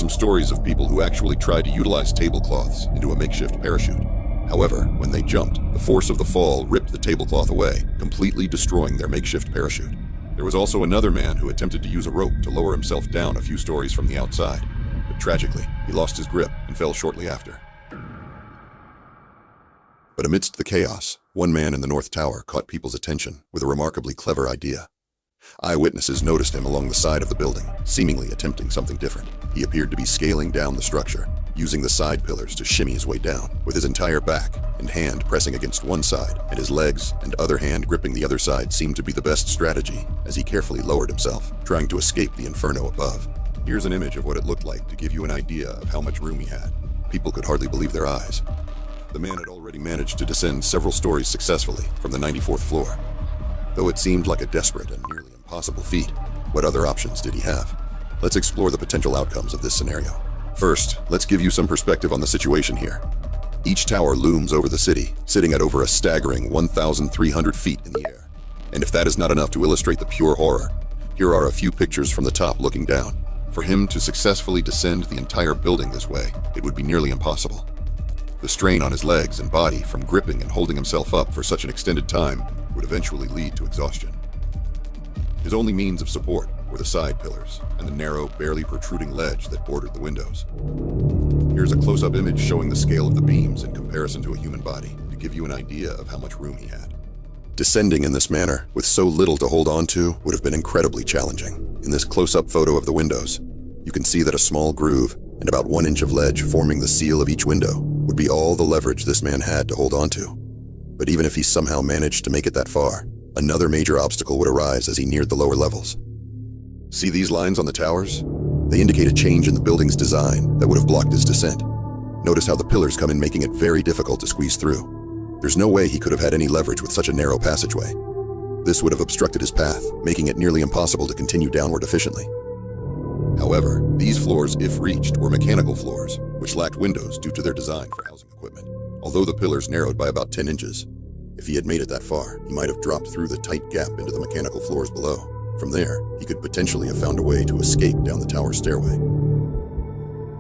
some stories of people who actually tried to utilize tablecloths into a makeshift parachute. However, when they jumped, the force of the fall ripped the tablecloth away, completely destroying their makeshift parachute. There was also another man who attempted to use a rope to lower himself down a few stories from the outside, but tragically, he lost his grip and fell shortly after. But amidst the chaos, one man in the North Tower caught people's attention with a remarkably clever idea. Eyewitnesses noticed him along the side of the building, seemingly attempting something different. He appeared to be scaling down the structure, using the side pillars to shimmy his way down, with his entire back and hand pressing against one side, and his legs and other hand gripping the other side seemed to be the best strategy as he carefully lowered himself, trying to escape the inferno above. Here's an image of what it looked like to give you an idea of how much room he had. People could hardly believe their eyes. The man had already managed to descend several stories successfully from the 94th floor. Though it seemed like a desperate and nearly impossible feat, what other options did he have? Let's explore the potential outcomes of this scenario. First, let's give you some perspective on the situation here. Each tower looms over the city, sitting at over a staggering 1,300 feet in the air. And if that is not enough to illustrate the pure horror, here are a few pictures from the top looking down. For him to successfully descend the entire building this way, it would be nearly impossible. The strain on his legs and body from gripping and holding himself up for such an extended time would eventually lead to exhaustion. His only means of support were the side pillars and the narrow, barely protruding ledge that bordered the windows. Here's a close-up image showing the scale of the beams in comparison to a human body to give you an idea of how much room he had. Descending in this manner, with so little to hold on to, would have been incredibly challenging. In this close-up photo of the windows, you can see that a small groove and about 1 inch of ledge forming the seal of each window would be all the leverage this man had to hold on to. But even if he somehow managed to make it that far, another major obstacle would arise as he neared the lower levels. See these lines on the towers? They indicate a change in the building's design that would have blocked his descent. Notice how the pillars come in, making it very difficult to squeeze through. There's no way he could have had any leverage with such a narrow passageway. This would have obstructed his path, making it nearly impossible to continue downward efficiently. However, these floors, if reached, were mechanical floors, which lacked windows due to their design for housing equipment. Although the pillars narrowed by about 10 inches, if he had made it that far, he might have dropped through the tight gap into the mechanical floors below. From there, he could potentially have found a way to escape down the tower stairway.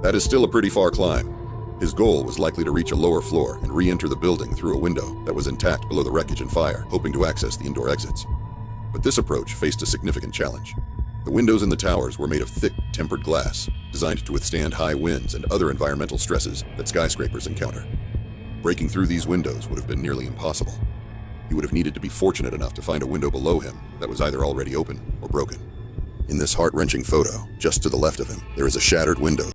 That is still a pretty far climb. His goal was likely to reach a lower floor and re-enter the building through a window that was intact below the wreckage and fire, hoping to access the indoor exits. But this approach faced a significant challenge. The windows in the towers were made of thick, tempered glass, designed to withstand high winds and other environmental stresses that skyscrapers encounter. Breaking through these windows would have been nearly impossible. He would have needed to be fortunate enough to find a window below him that was either already open or broken. In this heart-wrenching photo, just to the left of him, there is a shattered window